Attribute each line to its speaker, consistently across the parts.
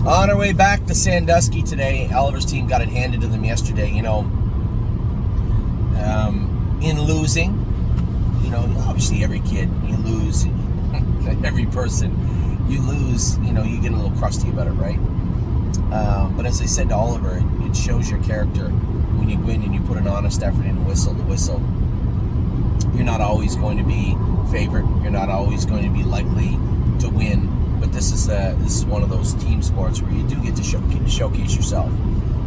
Speaker 1: On our way back to Sandusky today, Oliver's team got it handed to them yesterday. In losing, obviously every kid, you lose, every person, you lose, you get a little crusty about it, right? But as I said to Oliver, it shows your character when you go in and you put an honest effort in whistle to whistle. You're not always going to be favorite. You're not always going to be likely to win. But this is one of those team sports where you do get to showcase yourself.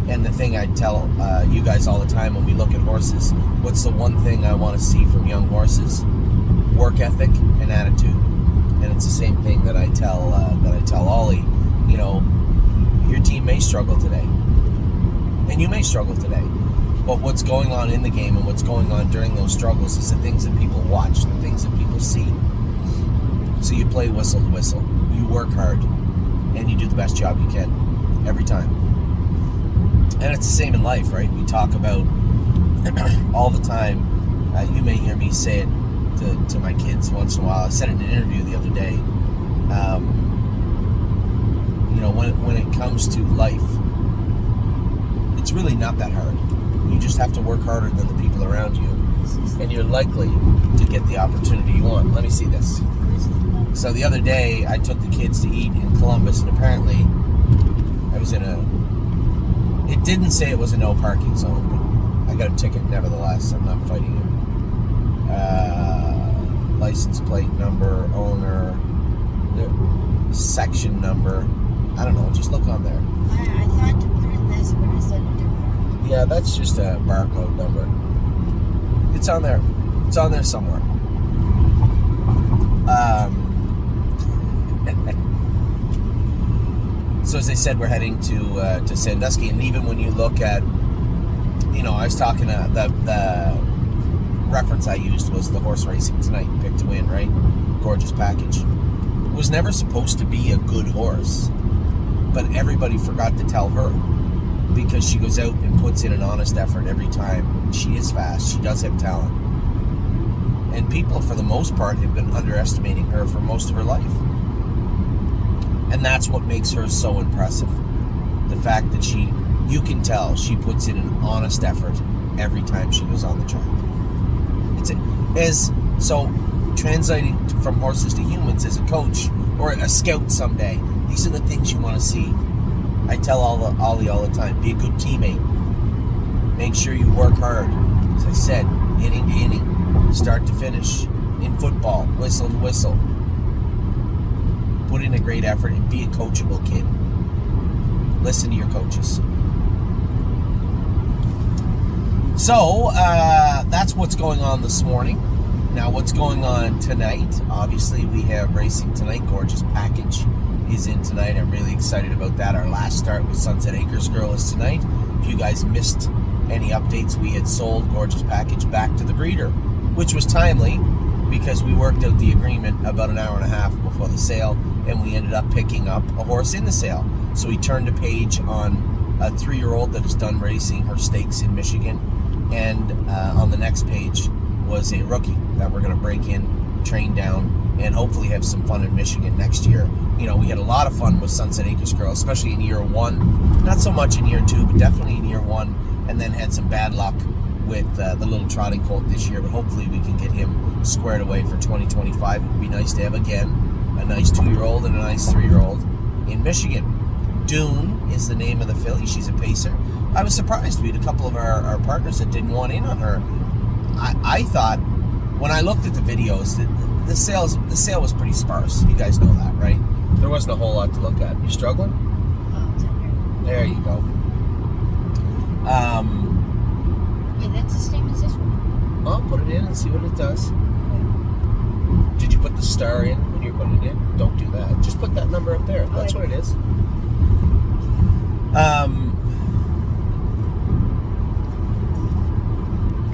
Speaker 1: And the thing I tell you guys all the time when we look at horses, what's the one thing I want to see from young horses? Work ethic and attitude. And it's the same thing that I tell Ollie. Your team may struggle today, and you may struggle today. But what's going on in the game and what's going on during those struggles is the things that people watch, the things that people see. So you play whistle to whistle. You work hard, and you do the best job you can every time. And it's the same in life, right? We talk about all the time. You may hear me say it to my kids once in a while. I said it in an interview the other day. When it comes to life, it's really not that hard. You just have to work harder than the people around you, and you're likely to get the opportunity you want. Let me see this. So the other day, I took the kids to eat in Columbus, and apparently I was in it didn't say it was a no parking zone, but I got a ticket nevertheless. I'm not fighting it. License plate number, owner, section number. I don't know, just look on there.
Speaker 2: I thought to put in this, but it said a different.
Speaker 1: Yeah, that's just a barcode number. It's on there. It's on there somewhere. So as I said, we're heading to Sandusky, and even when you look at, I was talking the reference I used was the horse racing tonight, Pick to Win, right? Gorgeous package. It was never supposed to be a good horse, but everybody forgot to tell her because she goes out and puts in an honest effort every time. She is fast. She does have talent. And people, for the most part, have been underestimating her for most of her life. And that's what makes her so impressive. The fact that you can tell she puts in an honest effort every time she goes on the track. So translating from horses to humans as a coach or a scout someday, these are the things you want to see. I tell Ollie all the time, be a good teammate. Make sure you work hard. As I said, inning to inning, start to finish. In football, whistle to whistle. Put in a great effort and be a coachable kid. Listen to your coaches. So, that's what's going on this morning. Now, what's going on tonight? Obviously, we have racing tonight. Gorgeous package is in tonight. I'm really excited about that. Our last start with Sunset Acres Girl is tonight. If you guys missed any updates, we had sold Gorgeous package back to the breeder, which was timely because we worked out the agreement about an hour and a half before the sale, and we ended up picking up a horse in the sale. So we turned a page on a 3-year-old that has done racing her stakes in Michigan, and on the next page was a rookie that we're going to break in, train down, and hopefully have some fun in Michigan next year. We had a lot of fun with Sunset Acres Girl, especially in year 1. Not so much in year 2, but definitely in year 1, and then had some bad luck with the little trotting colt this year, but hopefully we can get him squared away for 2025. It would be nice to have, again, a nice 2-year-old and a nice 3-year-old in Michigan. Dune is the name of the filly. She's a pacer. I was surprised. We had a couple of our partners that didn't want in on her. I thought, when I looked at the videos, that the sale was pretty sparse. You guys know that, right? There wasn't a whole lot to look at. You struggling?
Speaker 2: Oh, it's up here.
Speaker 1: There you go.
Speaker 2: Yeah, that's the same as this one.
Speaker 1: I'll put it in and see what it does. Did you put the star in when you're putting it in? Don't do that. Just put that number up there. That's what it is. I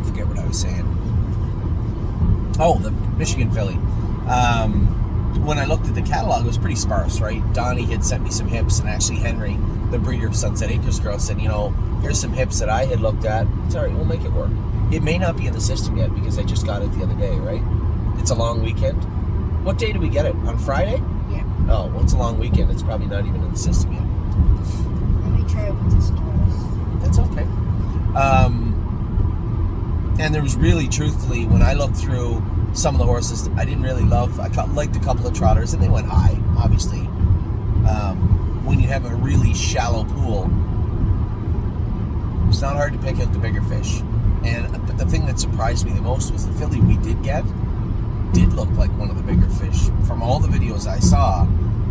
Speaker 1: forget what I was saying. Oh, the Michigan filly. When I looked at the catalog, it was pretty sparse, right? Donnie had sent me some hips, and actually Henry, the breeder of Sunset Acres Girl, said, here's some hips that I had looked at. It's all right, we'll make it work. It may not be in the system yet because I just got it the other day, right? It's a long weekend. What day do we get it? On Friday?
Speaker 2: Yeah.
Speaker 1: Oh, well, it's a long weekend. It's probably not even in the system yet.
Speaker 2: Let me try with this Taurus.
Speaker 1: That's okay. And there was really, truthfully, when I looked through some of the horses, I didn't really love. I liked a couple of trotters, and they went high, obviously. When you have a really shallow pool, it's not hard to pick out the bigger fish. But the thing that surprised me the most was the filly we did get did look like one of the bigger fish. From all the videos I saw,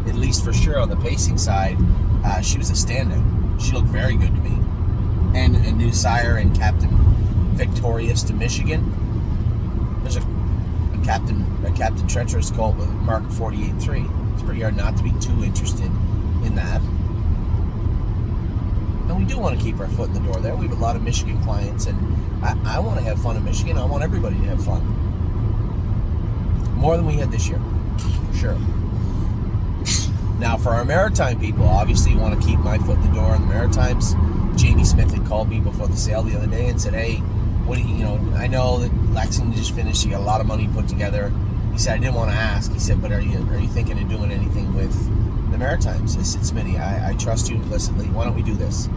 Speaker 1: at least for sure on the pacing side, she was a standout. She looked very good to me. And a new sire and Captain Victorious to Michigan. There's a Captain Treacherous colt with a mark of 48.3. It's pretty hard not to be too interested in that. And we do want to keep our foot in the door there. We have a lot of Michigan clients, and I want to have fun in Michigan. I want everybody to have fun. More than we had this year, for sure. Now, for our Maritime people, obviously you want to keep my foot in the door in the Maritimes. Jamie Smith had called me before the sale the other day and said, hey, what do you know, I know that Lexington just finished, you got a lot of money put together. He said, I didn't want to ask. He said, but are you thinking of doing anything with the Maritimes? I said, Smitty, I trust you implicitly. Why don't we do this?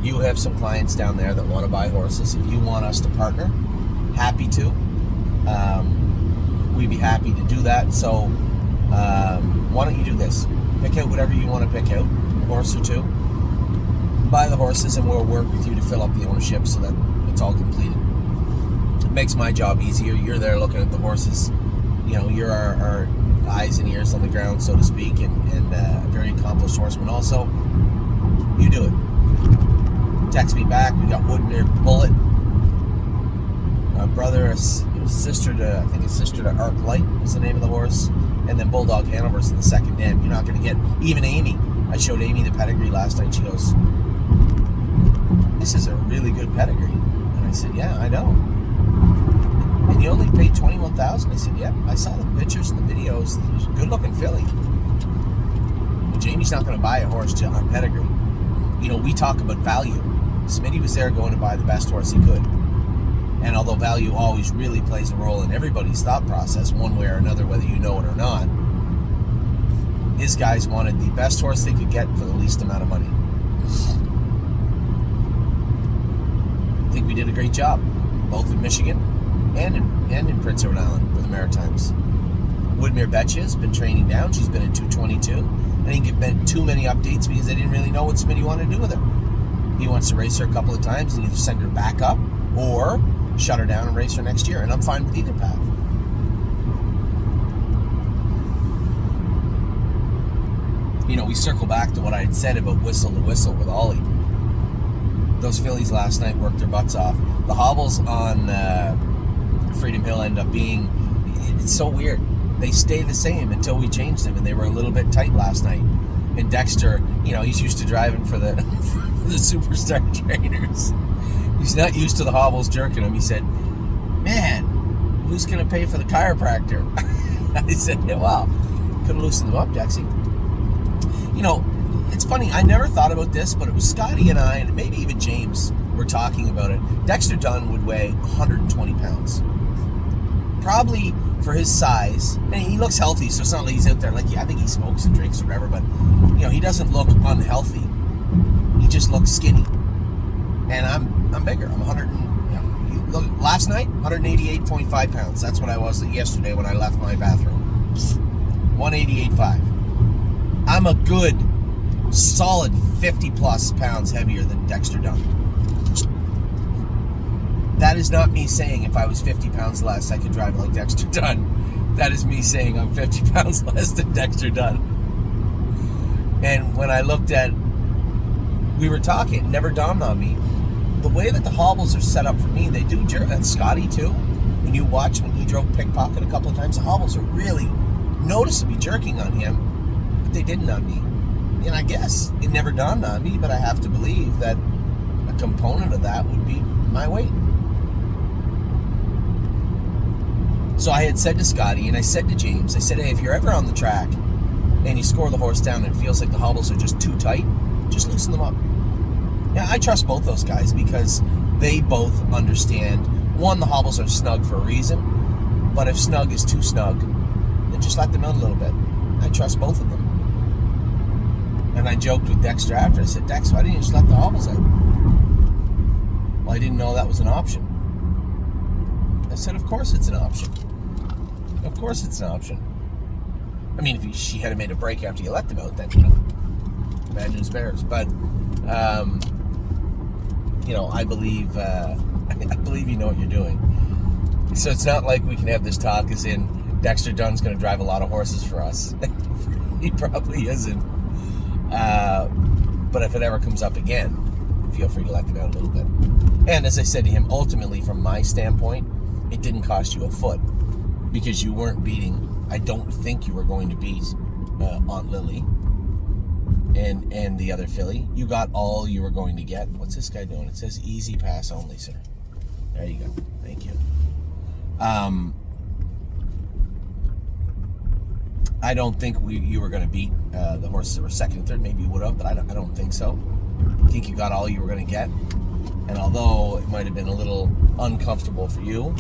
Speaker 1: You have some clients down there that want to buy horses. If you want us to partner, happy to. We'd be happy to do that. So why don't you do this? Pick out whatever you want to pick out, a horse or two. Buy the horses, and we'll work with you to fill up the ownership so that it's all completed. It makes my job easier. You're there looking at the horses. You know, you're our eyes and ears on the ground, so to speak, and a very accomplished horseman also. You do it. Text me back. We got Woodmere Bullet. A brother, a sister to Arc Light is the name of the horse. And then Bulldog Hanover's in the second dam. You're not going to get even Amy. I showed Amy the pedigree last night. She goes, this is a really good pedigree. And I said, yeah, I know. And you only paid $21,000. I said, yeah. I saw the pictures and the videos. It was a good-looking filly. But Jamie's not going to buy a horse just on pedigree. You know, we talk about value. Smitty was there going to buy the best horse he could. And although value always really plays a role in everybody's thought process, one way or another, whether you know it or not, his guys wanted the best horse they could get for the least amount of money. I think we did a great job, both in Michigan and in Prince Edward Island for the Maritimes. Woodmere Betcha has been training down. She's been in 222. I didn't give too many updates because I didn't really know what Smitty wanted to do with her. He wants to race her a couple of times and either send her back up or shut her down and race her next year, and I'm fine with either path. You know, we circle back to what I had said about whistle to whistle with Ollie. Those fillies last night worked their butts off. The hobbles on Freedom Hill end up being, it's so weird. They stay the same until we change them, and they were a little bit tight last night. And Dexter, you know, he's used to driving for the for the superstar trainers. He's not used to the hobbles jerking him. He said, man, who's going to pay for the chiropractor? I said, yeah, wow, could have loosened them up, Dexy. You know, it's funny, I never thought about this, but it was Scotty and I, and maybe even James, were talking about it. Dexter Dunn would weigh 120 pounds. Probably for his size, and he looks healthy, so it's not like he's out there, like, yeah, I think he smokes and drinks or whatever, but, you know, he doesn't look unhealthy. He just looks skinny. And I'm bigger. I'm 100. Look, last night, 188.5 pounds. That's what I was yesterday when I left my bathroom. 188.5. I'm a good, solid 50 plus pounds heavier than Dexter Dunn. That is not me saying if I was 50 pounds less, I could drive like Dexter Dunn. That is me saying I'm 50 pounds less than Dexter Dunn. And when I looked at, we were talking, it never dawned on me. The way that the hobbles are set up for me, they do jerk. And Scotty too. When you watch when he drove pickpocket a couple of times, the hobbles are really noticeably jerking on him, but they didn't on me. And I guess it never dawned on me, but I have to believe that a component of that would be my weight. So I had said to Scotty, and I said to James, I said, hey, if you're ever on the track and you score the horse down and it feels like the hobbles are just too tight, just loosen them up. Yeah, I trust both those guys because they both understand, one, the hobbles are snug for a reason, but if snug is too snug, then just let them out a little bit. I trust both of them. And I joked with Dexter after. I said, Dex, why didn't you just let the Hobbles out? Well, I didn't know that was an option. I said, of course it's an option. Of course it's an option. I mean, if she had made a break after you let them out, then, bad news bears. But, I believe you know what you're doing. So it's not like we can have this talk as in Dexter Dunn's going to drive a lot of horses for us. He probably isn't. But if it ever comes up again, feel free to let them out a little bit. And as I said to him, ultimately, from my standpoint, it didn't cost you a foot because you weren't beating. I don't think you were going to beat Aunt Lily and the other filly. You got all you were going to get. What's this guy doing? It says easy pass only, sir. There you go. Thank you. I don't think you were going to beat the horses that were second and third. Maybe you would have, but I don't think so. I think you got all you were going to get. And although it might have been a little uncomfortable for you,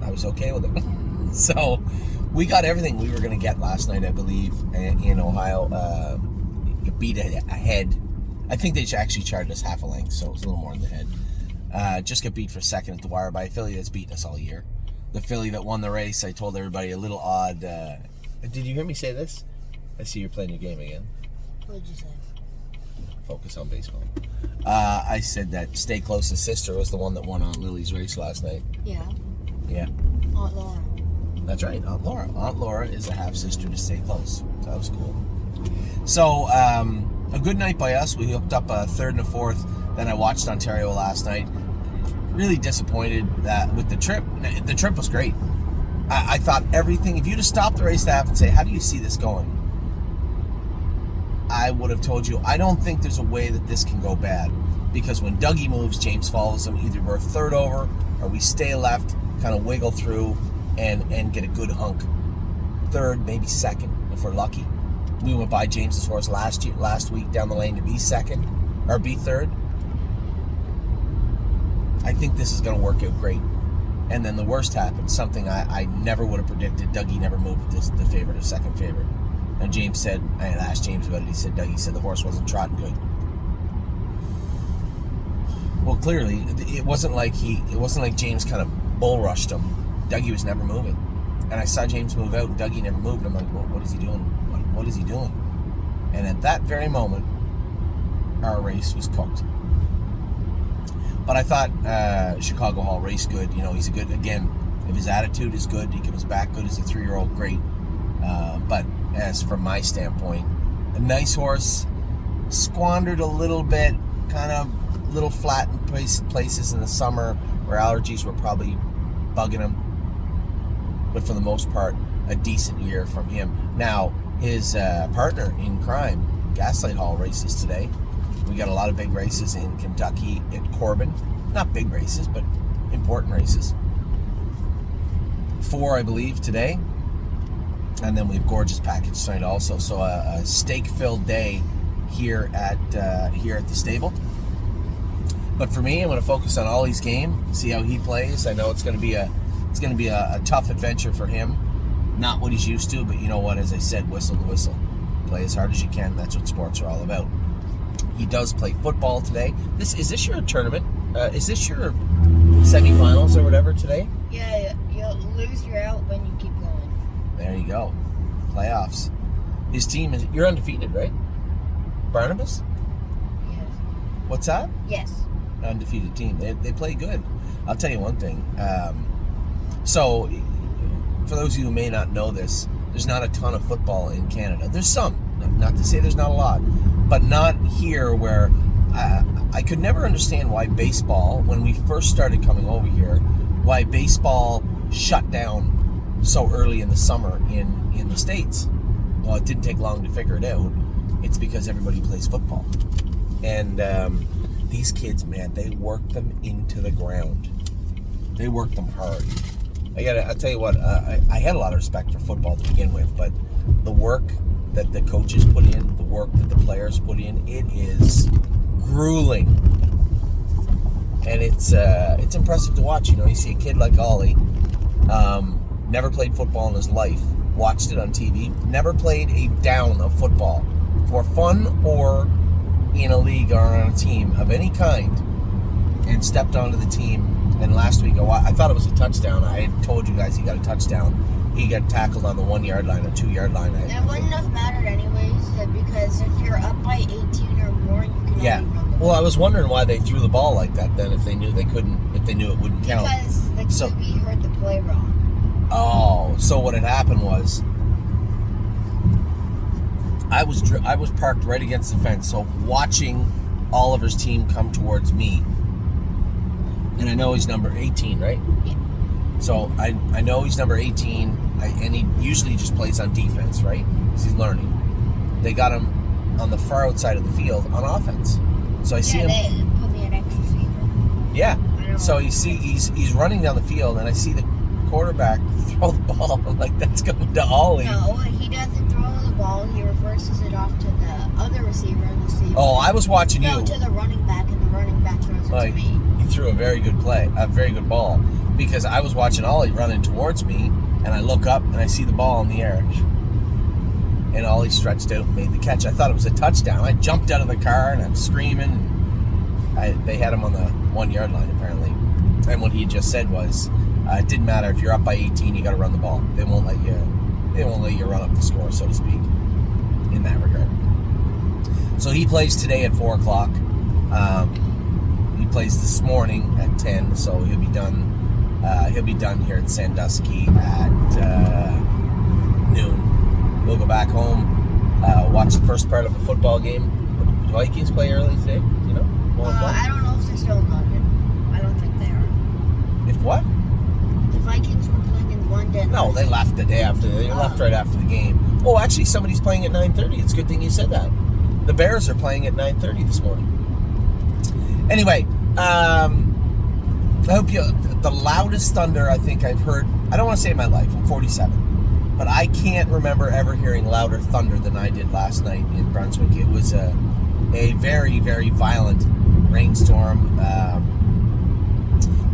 Speaker 1: I was okay with it. So we got everything we were going to get last night, I believe, in Ohio. You beat ahead. I think they actually charged us half a length, so it was a little more in the head. Just got beat for second at the wire by a filly that's beaten us all year. The filly that won the race, I told everybody a little odd. Did you hear me say this? I see you're playing your game again.
Speaker 2: What did you say?
Speaker 1: Focus on baseball. I said that Stay Close's sister was the one that won Aunt Lily's race last night.
Speaker 2: Yeah.
Speaker 1: Yeah.
Speaker 2: Aunt Laura.
Speaker 1: That's right, Aunt Laura. Aunt Laura is a half-sister to Stay Close. So that was cool. So, a good night by us. We hooked up a third and a fourth. Then I watched Ontario last night. Really disappointed that with the trip. The trip was great. I thought everything, if you'd have stopped the race half and say, how do you see this going? I would have told you, I don't think there's a way that this can go bad. Because when Dougie moves, James follows him. Either we're third over or we stay left, kind of wiggle through and get a good hunk. Third, maybe second, if we're lucky. We went by James's horse last week down the lane to be second, or be third. I think this is going to work out great. And then the worst happened, something I never would have predicted. Dougie never moved the favorite or second favorite. And James said, I had asked James about it, Dougie said the horse wasn't trotting good. Well, clearly, it wasn't like James kind of bull rushed him. Dougie was never moving. And I saw James move out and Dougie never moved. I'm like, well, what is he doing? What is he doing? And at that very moment, our race was cooked. But I thought Chicago Hall raced good. He's a good, again, if his attitude is good, he comes back good as a 3-year-old, great. But as from my standpoint, a nice horse, squandered a little bit, kind of little flat in places in the summer where allergies were probably bugging him. But for the most part, a decent year from him. Now, his partner in crime, Gaslight Hall, races today. We got a lot of big races in Kentucky at Corbin. Not big races, but important races. 4, I believe, today. And then we have gorgeous package tonight also. So a stake-filled day here at the stable. But for me, I'm going to focus on Ollie's game, see how he plays. I know it's going to be a tough adventure for him. Not what he's used to, but you know what? As I said, whistle to whistle. Play as hard as you can. That's what sports are all about. He does play football today. Is this your tournament? Is this your semifinals or whatever today?
Speaker 2: Yeah, you'll lose your out when you keep going.
Speaker 1: There you go. Playoffs. His team is... You're undefeated, right? Barnabas?
Speaker 2: Yes.
Speaker 1: What's that?
Speaker 2: Yes.
Speaker 1: Undefeated team. They play good. I'll tell you one thing. So, for those of you who may not know this, there's not a ton of football in Canada. There's some. Not to say there's not a lot. But not here where... I could never understand why baseball, when we first started coming over here, why baseball shut down so early in the summer in the States. Well, it didn't take long to figure it out. It's because everybody plays football. And these kids, man, they work them into the ground. They work them hard. I'll tell you what, I had a lot of respect for football to begin with, but the work that the coaches put in, the work that the players put in, it is grueling. And it's impressive to watch. You see a kid like Ollie, never played football in his life, watched it on TV, never played a down of football for fun or in a league or on a team of any kind, and stepped onto the team. And last week, I thought it was a touchdown. I had told you guys he got a touchdown. He got tackled on the 1 yard line or 2 yard line.
Speaker 2: That wouldn't have mattered anyways, because if you're up by 18 or more, you can only run the ball.
Speaker 1: Well, I was wondering why they threw the ball like that then, if they knew they couldn't, if they knew it wouldn't count.
Speaker 2: Because the QB heard the play wrong.
Speaker 1: Oh, so what had happened was, I was parked right against the fence, so watching Oliver's team come towards me. And I know he's number 18, right?
Speaker 2: Yeah.
Speaker 1: So I know he's number 18, and he usually just plays on defense, right? Because he's learning. They got him on the far outside of the field on offense. So I see him.
Speaker 2: Yeah, they put me at X receiver.
Speaker 1: Yeah. So he's running down the field, and I see the quarterback throw the ball. I'm like, that's going to Ollie.
Speaker 2: No, he doesn't throw the ball. He reverses it off to the other receiver, and the receiver.
Speaker 1: Oh, I was watching you.
Speaker 2: No, to the running back, and the running back throws it to me.
Speaker 1: He threw a very good ball, because I was watching Ollie running towards me, and I look up and I see the ball in the air, and Ollie stretched out and made the catch. I thought it was a touchdown. I jumped out of the car and I'm screaming. They had him on the 1 yard line apparently, and what he just said was, it didn't matter if you're up by 18, you got to run the ball. They won't let you run up the score, so to speak, in that regard. So he plays today at 4 o'clock. He plays this morning at 10, so he'll be done. He'll be done here at Sandusky at noon. We'll go back home, watch the first part of a football game. Do Vikings play early today? Do you know?
Speaker 2: I don't know if they're still in London. I don't think they are.
Speaker 1: If what?
Speaker 2: The Vikings were playing in London.
Speaker 1: No, they left the day after. They left right after the game. Oh, actually, somebody's playing at 9:30. It's a good thing you said that. The Bears are playing at 9:30 this morning. Anyway, I hope the loudest thunder I think I've heard, I don't want to say in my life, I'm 47, but I can't remember ever hearing louder thunder than I did last night in Brunswick. It was a very, very violent rainstorm,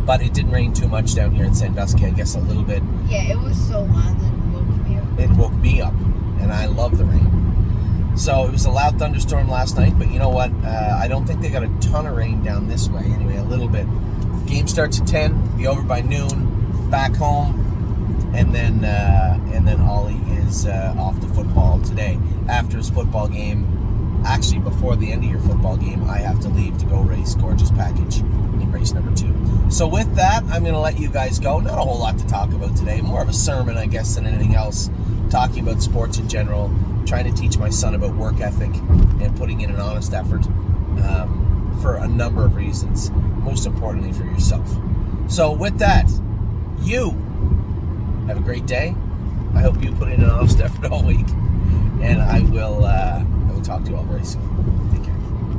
Speaker 1: but it didn't rain too much down here in Sandusky, I guess a little bit.
Speaker 2: Yeah, it was so loud that it woke me up.
Speaker 1: It woke me up, and I love the rain. So it was a loud thunderstorm last night, but you know what? I don't think they got a ton of rain down this way. Anyway, a little bit. Game starts at 10, be over by noon, back home, and then Ollie is off to football today. After his football game, actually before the end of your football game, I have to leave to go race Gorgeous Package in race number 2. So with that, I'm going to let you guys go. Not a whole lot to talk about today. More of a sermon, I guess, than anything else. Talking about sports in general. Trying to teach my son about work ethic and putting in an honest effort for a number of reasons. Most importantly, for yourself. So with that, you have a great day. I hope you put in an honest effort all week. And I will talk to you all very soon.